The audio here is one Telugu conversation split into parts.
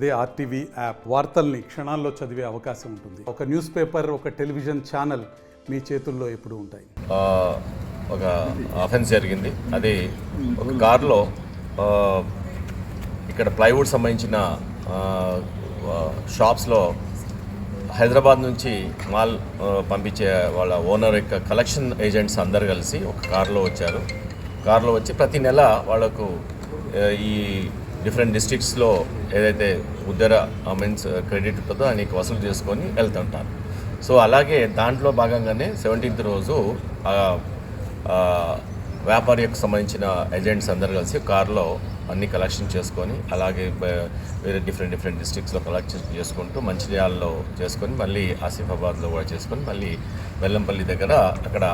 అదే ఆర్టీవీ యాప్ వార్తల్ని క్షణాల్లో చదివే అవకాశం ఉంటుంది. ఒక న్యూస్ పేపర్, ఒక టెలివిజన్ ఛానల్ మీ చేతుల్లో ఎప్పుడు ఉంటాయి. ఒక అఫెన్స్ జరిగింది. అది ఒక కారులో ఇక్కడ ప్లైవుడ్ సంబంధించిన షాప్స్లో హైదరాబాద్ నుంచి మాల్ పంపించే వాళ్ళ ఓనర్ యొక్క కలెక్షన్ ఏజెంట్స్ అందరు కలిసి ఒక కారులో వచ్చారు. కారులో వచ్చి ప్రతి నెల వాళ్లకు ఈ డిఫరెంట్ డిస్ట్రిక్ట్స్లో ఏదైతే ఉద్దర మీన్స్ క్రెడిట్ ఉంటుందో దానికి వసూలు చేసుకొని వెళ్తుంటారు. సో అలాగే దాంట్లో భాగంగానే 17th రోజు వ్యాపారికి సంబంధించిన ఏజెంట్స్ అందరు కలిసి కారులో అన్ని కలెక్షన్ చేసుకొని అలాగే వేరే డిఫరెంట్ డిస్ట్రిక్ట్స్లో కలెక్షన్ చేసుకుంటూ మంచిర్యాలలో చేసుకొని మళ్ళీ ఆసిఫాబాద్లో కూడా చేసుకొని మళ్ళీ వెల్లంపల్లి దగ్గర అక్కడ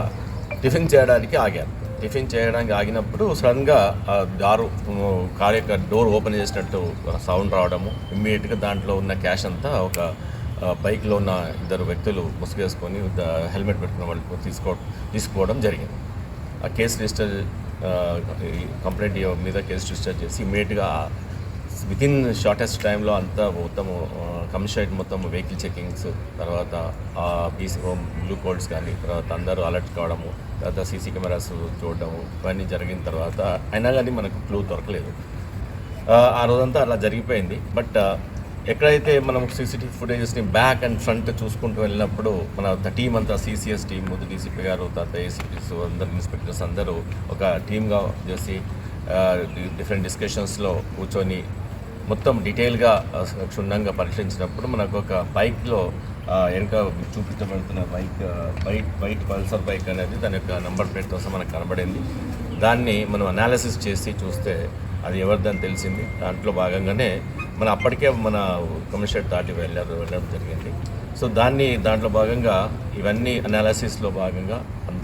టిఫిన్ చేయడానికి ఆగారు. టిఫిన్ చేయడానికి ఆగినప్పుడు సడన్గా కార్ యొక్క డోర్ ఓపెన్ చేసినట్టు సౌండ్ రావడము, ఇమ్మీడియట్గా దాంట్లో ఉన్న క్యాష్ అంతా ఒక బైక్లో ఉన్న ఇద్దరు వ్యక్తులు ముసుగేసుకొని హెల్మెట్ పెట్టుకున్న వాళ్ళు తీసుకోవడం జరిగింది. ఆ కేసు రిజిస్టర్ కంప్లైంట్ మీద కేసు రిజిస్టర్ చేసి ఇమ్మీడియట్గా వితిన్ షార్టెస్ట్ టైంలో అంతా మొత్తం కమిషనరేట్ మొత్తం వెహికల్ చెకింగ్స్, తర్వాత బ్లూ కోడ్స్ కానీ తర్వాత అందరూ అలర్ట్ కావడము, తర్వాత సీసీ కెమెరాస్ చూడడము ఇవన్నీ జరిగిన తర్వాత అయినా కానీ మనకు క్లూ దొరకలేదు. ఆ రోజంతా అలా జరిగిపోయింది. బట్ ఎక్కడైతే మనం సీసీటీవీ ఫుటేజెస్ని బ్యాక్ అండ్ ఫ్రంట్ చూసుకుంటూ వెళ్ళినప్పుడు మన టీం అంతా సిసిఎస్ టీం, ముందు డీసీపీ గారు, తర్వాత ఏసీపీస్ అందరు ఇన్స్పెక్టర్స్ అందరూ ఒక టీమ్గా చేసి డిఫరెంట్ డిస్కషన్స్లో కూర్చొని మొత్తం డీటెయిల్గా క్షుణ్ణంగా పరిశీలించినప్పుడు మనకు ఒక బైక్లో వెనుక చూపించబడుతున్న వైట్ పల్సర్ బైక్ అనేది దాని యొక్క నెంబర్ ప్లేట్తో మనకు కనబడింది. దాన్ని మనం అనాలిసిస్ చేసి చూస్తే అది ఎవరిదని తెలిసింది. దాంట్లో భాగంగానే అప్పటికే మన కమిషనరేట్ దాటి వెళ్ళడం జరిగింది. సో దాంట్లో భాగంగా ఇవన్నీ అనాలిసిస్లో భాగంగా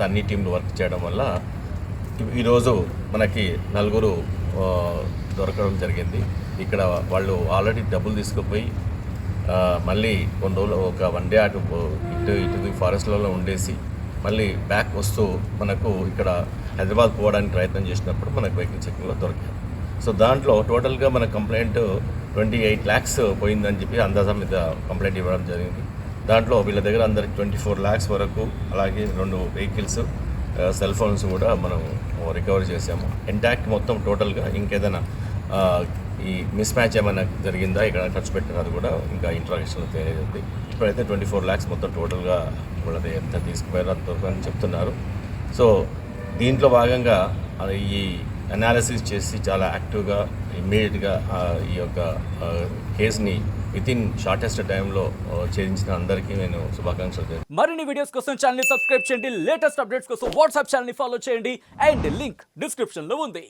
అన్ని టీంలు వర్క్ చేయడం వల్ల ఈరోజు మనకి 4 దొరకడం జరిగింది. ఇక్కడ వాళ్ళు ఆల్రెడీ డబ్బులు తీసుకుపోయి మళ్ళీ కొన్ని రోజులు ఒక 1 డే ఇటు ఫారెస్ట్లలో ఉండేసి మళ్ళీ బ్యాక్ వస్తూ మనకు ఇక్కడ హైదరాబాద్ పోవడానికి ప్రయత్నం చేసినప్పుడు మనకు వెహికల్ చెకింగ్లో దొరికారు. సో దాంట్లో టోటల్గా మన కంప్లైంట్ 28 lakhs పోయిందని చెప్పి అందాజా మీద కంప్లైంట్ ఇవ్వడం జరిగింది. దాంట్లో వీళ్ళ దగ్గర అందరికి 24 lakhs వరకు, అలాగే 2 వెహికల్స్, సెల్ ఫోన్స్ కూడా మనం రికవర్ చేసాము. ఇంటాక్ట్ మొత్తం టోటల్గా ఇంకేదైనా ఈ మిస్ మ్యాచ్ ఏమైనా జరిగిందా, ఇక్కడ ఖర్చు పెట్టినది కూడా ఇంకా ఇంట్రాగేషన్లో తెలియదు. ఇప్పుడైతే 24 lakhs మొత్తం టోటల్గా వాళ్ళది ఎంత తీసుకుపోయారో అంతవరకు అని చెప్తున్నారు. సో దీంట్లో భాగంగా ఈ అనాలిసిస్ చేసి చాలా యాక్టివ్గా ఇమ్మీడియట్గా ఈ యొక్క కేసుని వితిన్ షార్టెస్ట్ టైంలో ఛేదించిన అందరికీ నేను శుభాకాంక్షలు. మరిన్ని వీడియోస్ కోసం ఛానల్ సబ్స్క్రైబ్ చేయండి, లేటెస్ట్ అప్డేట్స్ కోసం వాట్సాప్ ఛానల్ ఫాలో చేయండి అండ్ లింక్ డిస్క్రిప్షన్లో ఉంది.